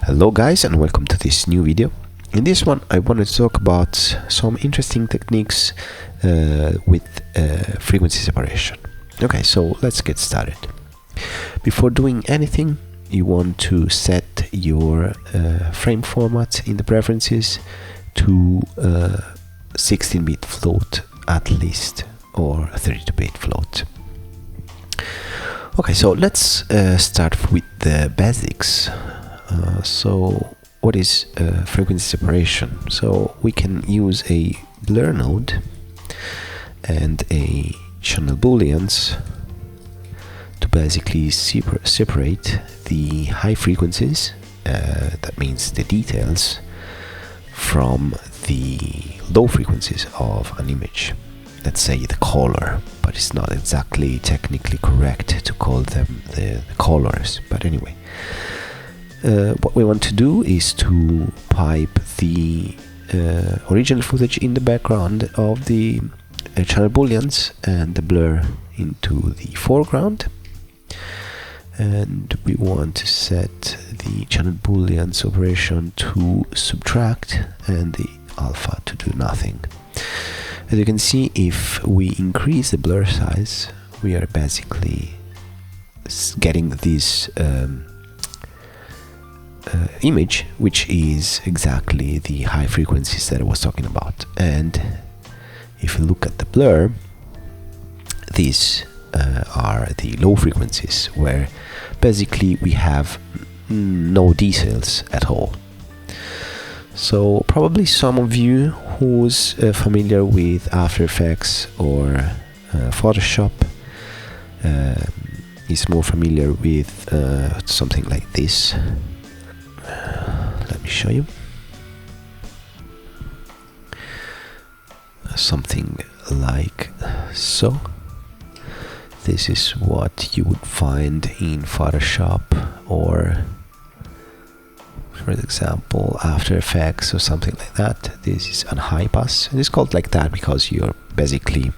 Hello guys, and welcome to this new video. In this one I wanted to talk about some interesting techniques with frequency separation. Okay, so let's get started. Before doing anything, you want to set your frame format in the preferences to 16-bit float at least, or a 32-bit float. Okay, so let's start with the basics. So what is frequency separation? So we can use a blur node and a channel booleans to basically separate the high frequencies, that means the details, from the low frequencies of an image. Let's say the color, but it's not exactly technically correct to call them the colors, but anyway. What we want to do is to pipe the original footage in the background of the channel booleans and the blur into the foreground, and we want to set the channel booleans operation to subtract and the alpha to do nothing. As you can see, if we increase the blur size, we are basically getting this image, which is exactly the high frequencies that I was talking about. And if you look at the blur, these are the low frequencies, where basically we have no details at all. So probably some of you who's familiar with After Effects or Photoshop is more familiar with something like this. Let me show you. Something like so. This is what you would find in Photoshop, or for example After Effects or something like that. This is a high pass. It's called like that because you're basically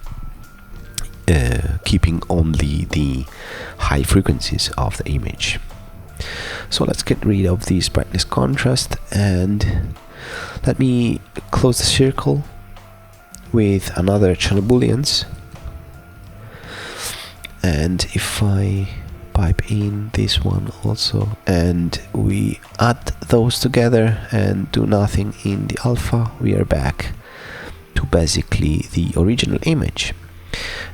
keeping only the high frequencies of the image. So let's get rid of this brightness contrast, and let me close the circle with another channel booleans. And if I pipe in this one also, and we add those together and do nothing in the alpha, we are back to basically the original image.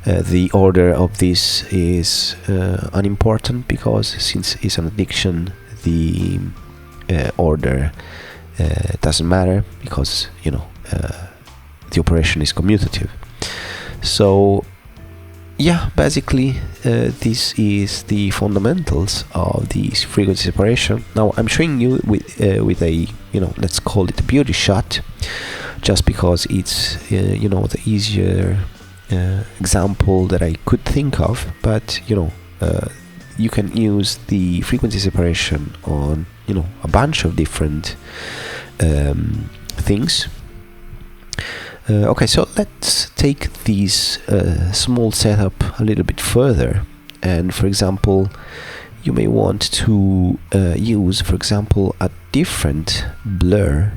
The order of this is unimportant, because since it's an addiction, the order doesn't matter, because you know the operation is commutative. So yeah, basically this is the fundamentals of the frequency separation. Now I'm showing you with a, let's call it a beauty shot, just because it's the easier example that I could think of, but you can use the frequency separation on a bunch of different things. Okay, so let's take this small setup a little bit further, and for example you may want to use, for example, a different blur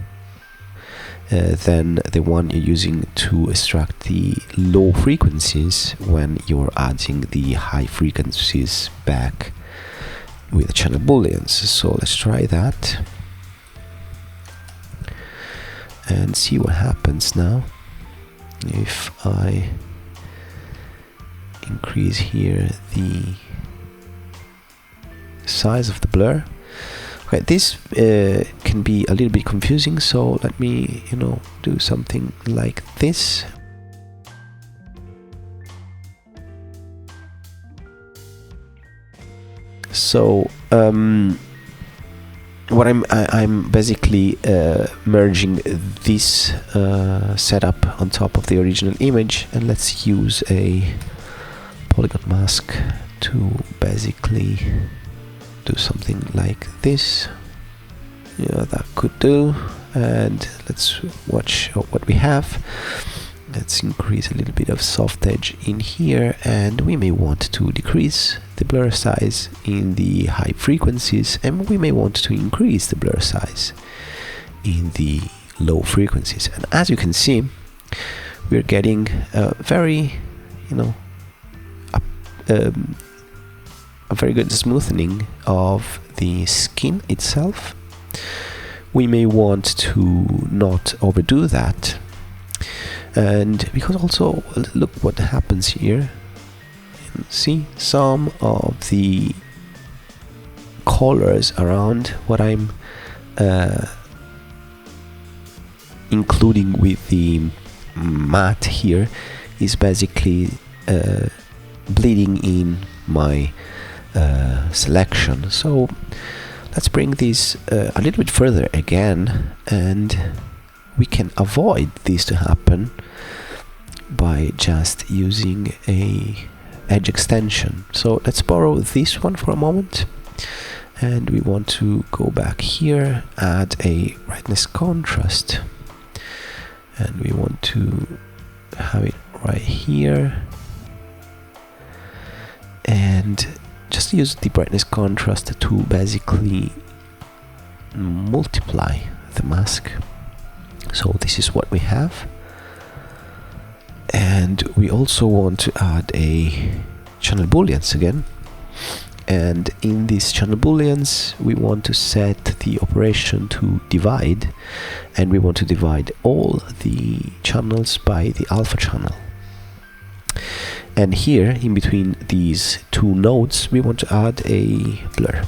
than the one you're using to extract the low frequencies when you're adding the high frequencies back with the channel booleans. So let's try that and see what happens now if I increase here the size of the blur. Okay, this can be a little bit confusing, so let me do something like this. So what I'm basically merging this setup on top of the original image, and let's use a polygon mask to basically do something like this. That could do. And let's watch what we have. Let's increase a little bit of soft edge in here, and we may want to decrease the blur size in the high frequencies, and we may want to increase the blur size in the low frequencies. And as you can see, we're getting a very, a very good smoothing of the skin itself. We may want to not overdo that. And because also, look what happens here. See some of the colors around what I'm including with the matte here is basically bleeding in my selection. So let's bring this a little bit further again, and we can avoid this to happen by just using a edge extension. So let's borrow this one for a moment, and we want to go back here, add a brightness contrast, and we want to have it right here, and just use the brightness contrast to basically multiply the mask. So this is what we have, and we also want to add a channel booleans again, and in these channel booleans we want to set the operation to divide, and we want to divide all the channels by the alpha channel. And here in between these two nodes we want to add a blur.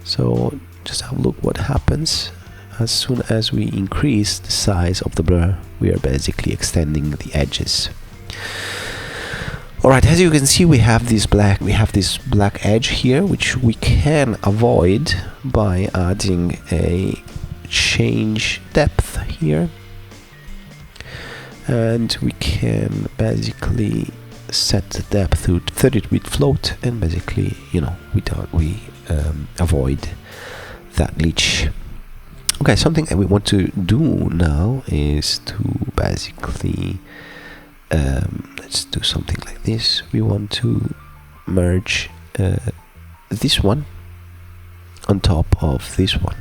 So just have a look what happens. As soon as we increase the size of the blur, we are basically extending the edges. Alright, as you can see, we have this black edge here, which we can avoid by adding a change depth here, and we can basically set the depth to 30-bit float, and basically, we avoid that glitch. Okay, something that we want to do now is to basically let's do something like this. We want to merge this one on top of this one,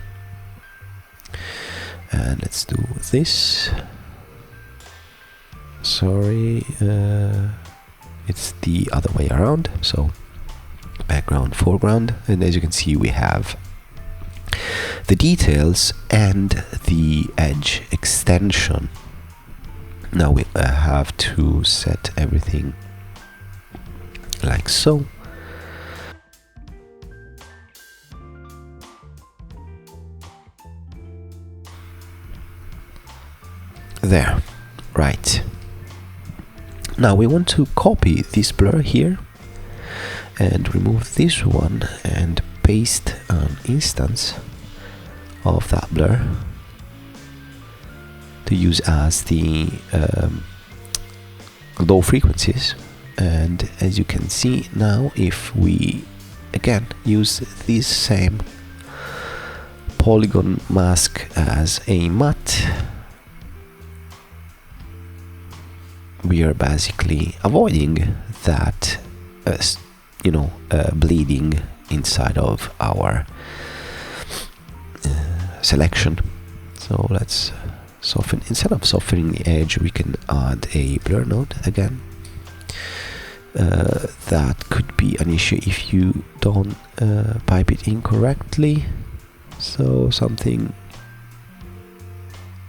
and let's do this. Sorry, it's the other way around, so background, foreground, and as you can see we have the details and the edge extension. Now we have to set everything like so. There, right. Now we want to copy this blur here and remove this one and paste an instance of that blur to use as the low frequencies. And as you can see now, if we again use this same polygon mask as a matte, we are basically avoiding that bleeding inside of our selection. So let's soften. Instead of softening the edge, we can add a blur node again. That could be an issue if you don't pipe it in correctly. So something,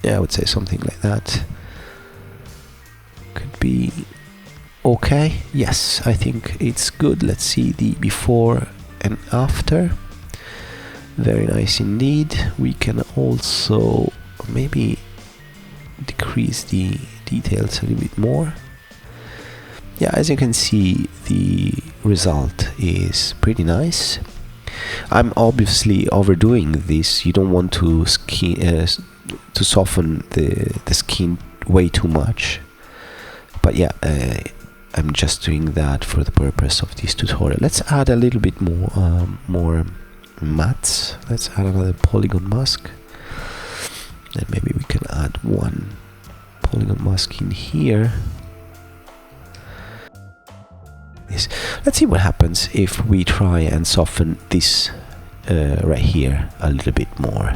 I would say something like that could be okay. Yes, I think it's good. Let's see the before and after. Very nice indeed. We can also maybe decrease the details a little bit more. Yeah, as you can see, the result is pretty nice. I'm obviously overdoing this. You don't want to to soften the skin way too much, but yeah, I'm just doing that for the purpose of this tutorial. Let's add a little bit more mattes. Let's add another polygon mask, and maybe we can add one polygon mask in here. Yes. Let's see what happens if we try and soften this right here a little bit more.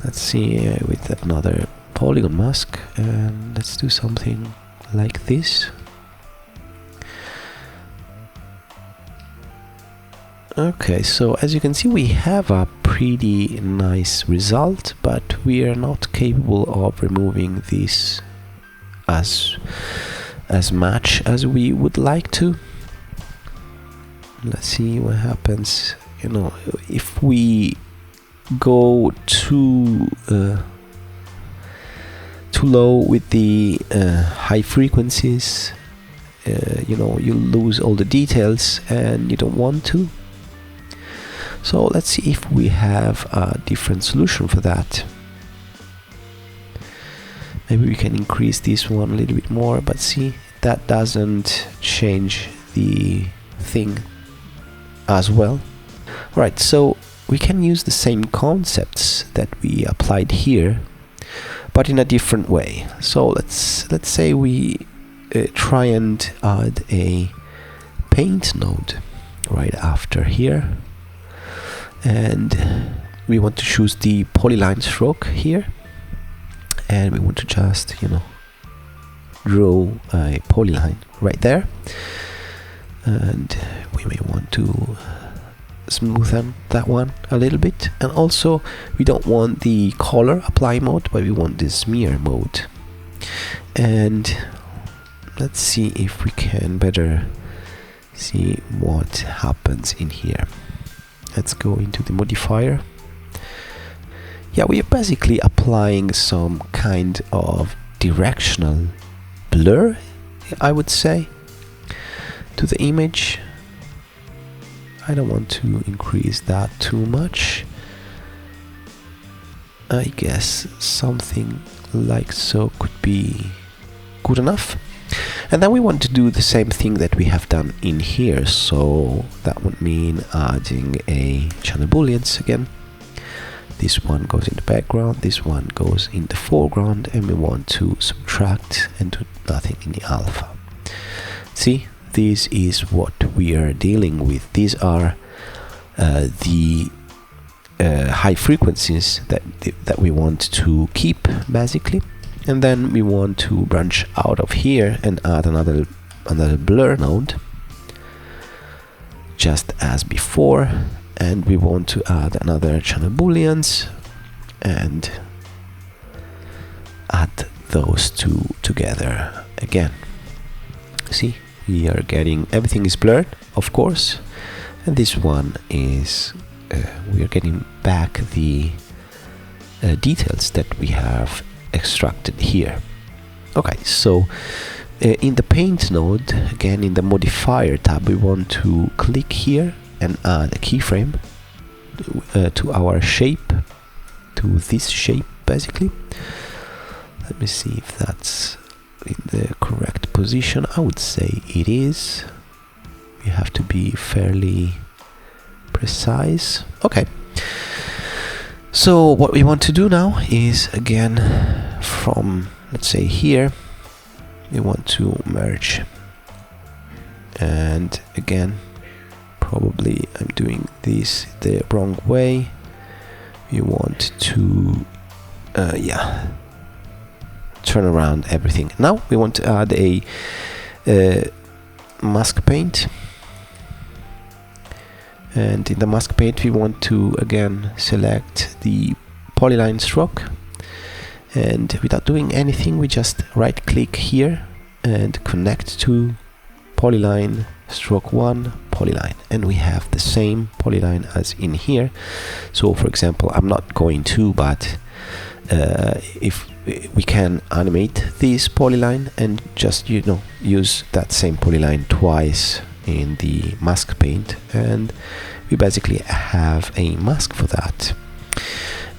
Let's see with another polygon mask, and let's do something like this. Okay, so as you can see, we have a pretty nice result, but we are not capable of removing this as much as we would like to. Let's see what happens. You know, if we go too low with the high frequencies, you know, you lose all the details and you don't want to. So let's see if we have a different solution for that. Maybe we can increase this one a little bit more, but see, that doesn't change the thing as well. Right, so we can use the same concepts that we applied here, but in a different way. So let's say we try and add a paint node right after here, and we want to choose the polyline stroke here, and we want to just, you know, draw a polyline right there, and we may want to smoothen that one a little bit. And also we don't want the color apply mode, but we want the smear mode. And let's see if we can better see what happens in here. Let's go into the modifier. Yeah, we are basically applying some kind of directional blur, I would say, to the image. I don't want to increase that too much. I guess something like so could be good enough. And then we want to do the same thing that we have done in here, so that would mean adding a channel booleans again. This one goes in the background, this one goes in the foreground, and we want to subtract and do nothing in the alpha. See, this is what we are dealing with. These are the high frequencies that we want to keep, basically. And then we want to branch out of here and add another blur node, just as before. And we want to add another channel booleans and add those two together again. See, we are getting, everything is blurred, of course, and this one is we are getting back the details that we have extracted here. Okay, so in the paint node, again in the modifier tab, we want to click here and add a keyframe to our shape, to this shape basically. Let me see if that's in the correct position. I would say it is. You have to be fairly precise. Okay. So what we want to do now is, again, from, let's say here, we want to merge. And again, probably I'm doing this the wrong way. We want to, turn around everything. Now we want to add a mask paint. And in the mask paint we want to again select the polyline stroke, and without doing anything we just right click here and connect to polyline stroke 1 polyline, and we have the same polyline as in here. So for example, I'm not going to, but if we can animate this polyline and just, you know, use that same polyline twice in the mask paint, and we basically have a mask for that.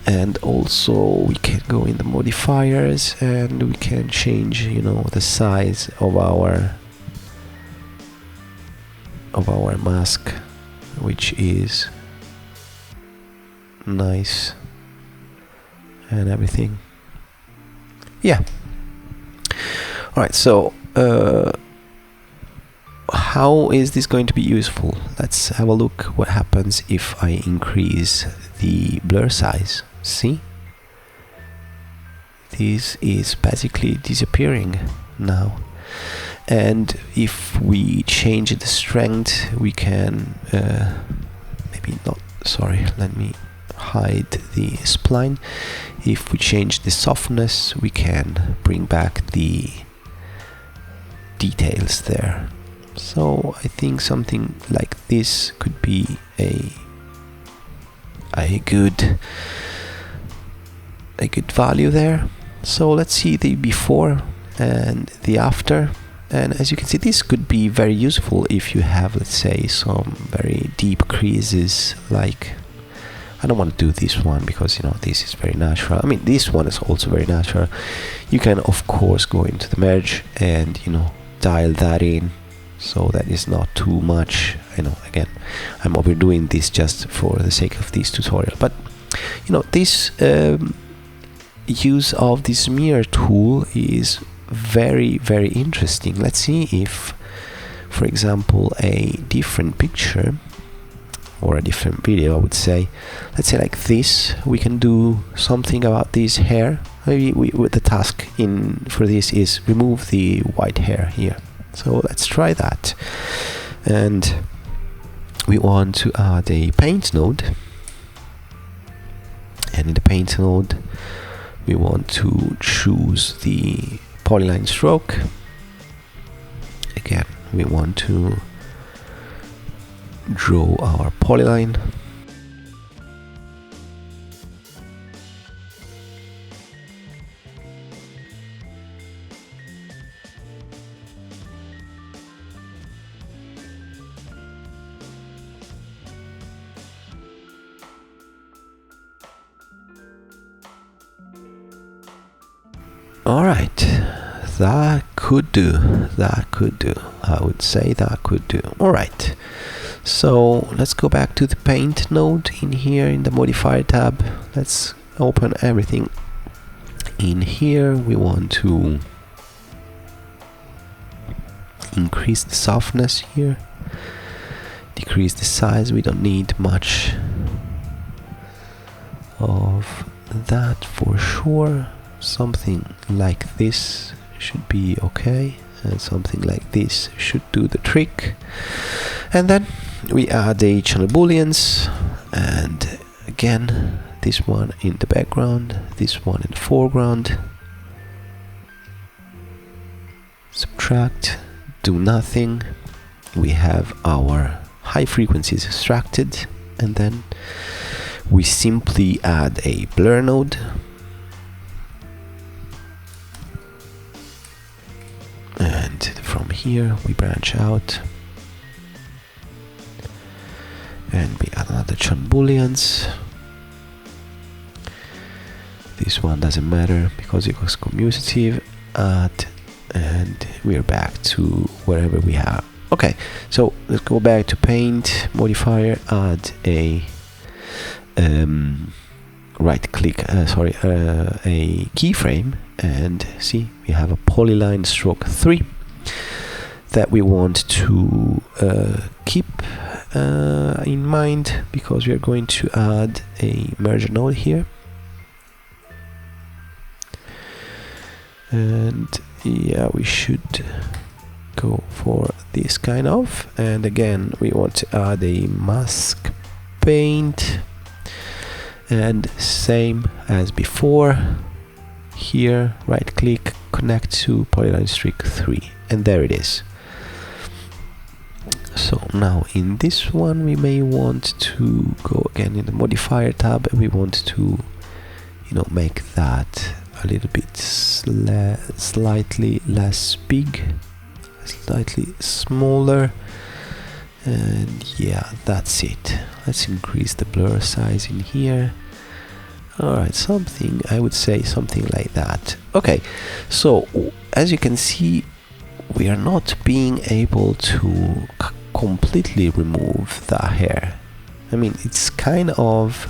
And also we can go in the modifiers and we can change, you know, the size of our mask, which is nice and everything. Yeah, Alright, so how is this going to be useful? Let's have a look what happens if I increase the blur size. See? This is basically disappearing now. And if we change the strength, we can maybe not, sorry, let me hide the spline. If we change the softness, we can bring back the details there. So I think something like this could be a good value there. So let's see the before and the after. And as you can see, this could be very useful if you have, let's say, some very deep creases. Like, I don't want to do this one because, you know, this is very natural. I mean, this one is also very natural. You can, of course, go into the merge and, you know, dial that in so that is not too much. I know, again, I'm overdoing this just for the sake of this tutorial. But, you know, this use of this mirror tool is very, very interesting. Let's see if, for example, a different picture or a different video, I would say, let's say like this, we can do something about this hair. Maybe with the task for this is remove the white hair here. So let's try that. And we want to add a paint node, and in the paint node we want to choose the polyline stroke. Again, we want to draw our polyline. Alright, that could do, I would say that could do. Alright, so let's go back to the paint node in here in the modifier tab. Let's open everything in here. We want to increase the softness here, decrease the size. We don't need much of that for sure. Something like this should be okay, and something like this should do the trick. And then we add the channel booleans, and again this one in the background, this one in the foreground. Subtract, do nothing. We have our high frequencies extracted, and then we simply add a blur node. And from here we branch out and we add another channel booleans. This one doesn't matter because it was commutative. Add, and we're back to wherever we have. Okay, so let's go back to paint modifier, add a right click, a keyframe, and see we have a polyline stroke 3 that we want to keep in mind because we are going to add a merge node here. And yeah, we should go for this kind of, and again we want to add a mask paint, and same as before here, right click, connect to polyline stroke 3, and there it is. So now in this one we may want to go again in the modifier tab, and we want to, you know, make that a little bit slightly less big, slightly smaller, and yeah, that's it. Let's increase the blur size in here. Alright, something, I would say something like that. Okay, so as you can see, we are not being able to completely remove the hair. I mean, it's kind of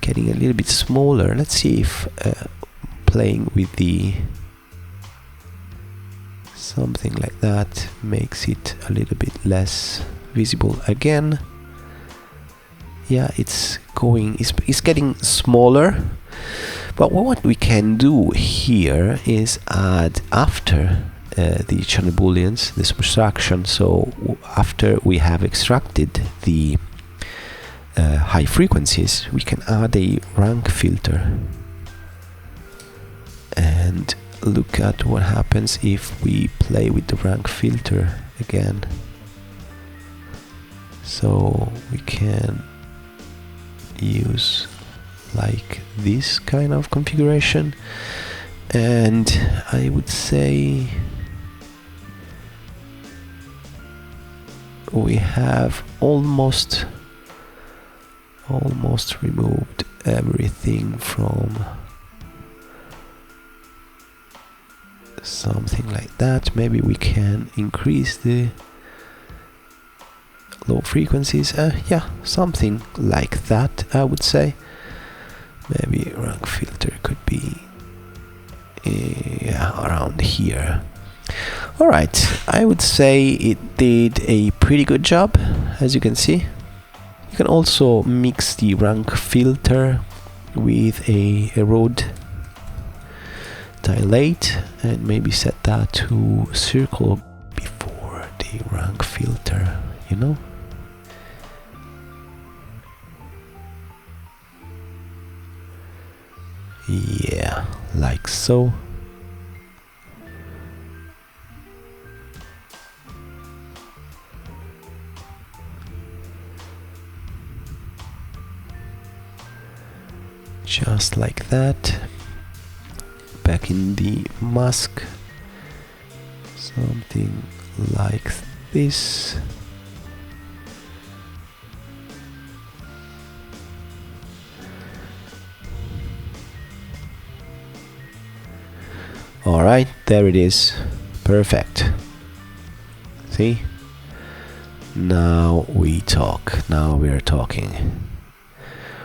getting a little bit smaller. Let's see if playing with the something like that makes it a little bit less visible again. Yeah, it's getting smaller, but what we can do here is add after the channel booleans, the subtraction. So after we have extracted the high frequencies, we can add a rank filter and look at what happens if we play with the rank filter again. So we can use like this kind of configuration, and I would say we have almost removed everything from something like that. Maybe we can increase the low frequencies. Yeah, something like that, I would say. Maybe rank filter could be around here. Alright, I would say it did a pretty good job, as you can see. You can also mix the rank filter with a erode dilate and maybe set that to circle before the rank filter, you know? Yeah, like so. Just like that. Back in the mask, something like this. Alright, there it is. Perfect. See? Now we talk. Now we are talking.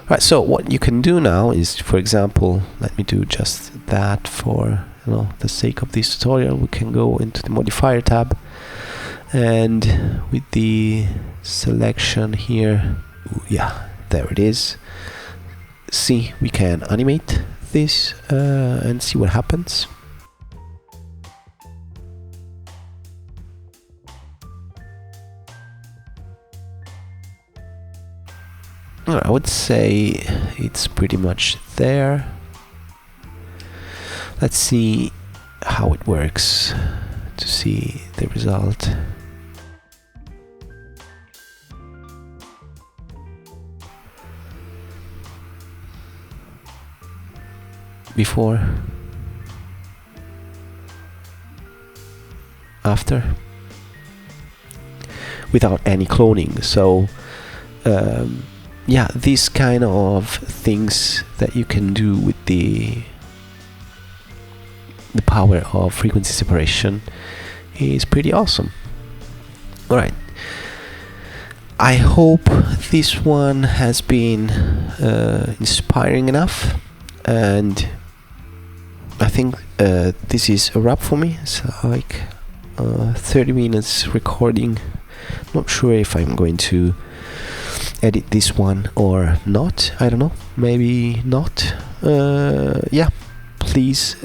Right, so what you can do now is, for example, let me do just that for the sake of this tutorial. We can go into the modifier tab, and with the selection here, yeah, there it is. See, we can animate this and see what happens. I would say it's pretty much there. Let's see how it works to see the result. Before, after, without any cloning. So yeah, these kind of things that you can do with the power of frequency separation is pretty awesome. Alright, I hope this one has been inspiring enough, and I think this is a wrap for me. It's like 30 minutes recording. Not sure if I'm going to edit this one or not. I don't know, maybe not. Yeah, please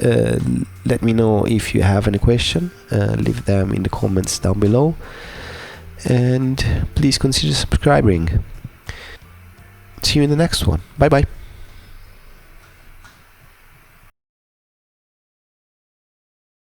let me know if you have any question. Leave them in the comments down below, and please consider subscribing. See you in the next one. Bye bye.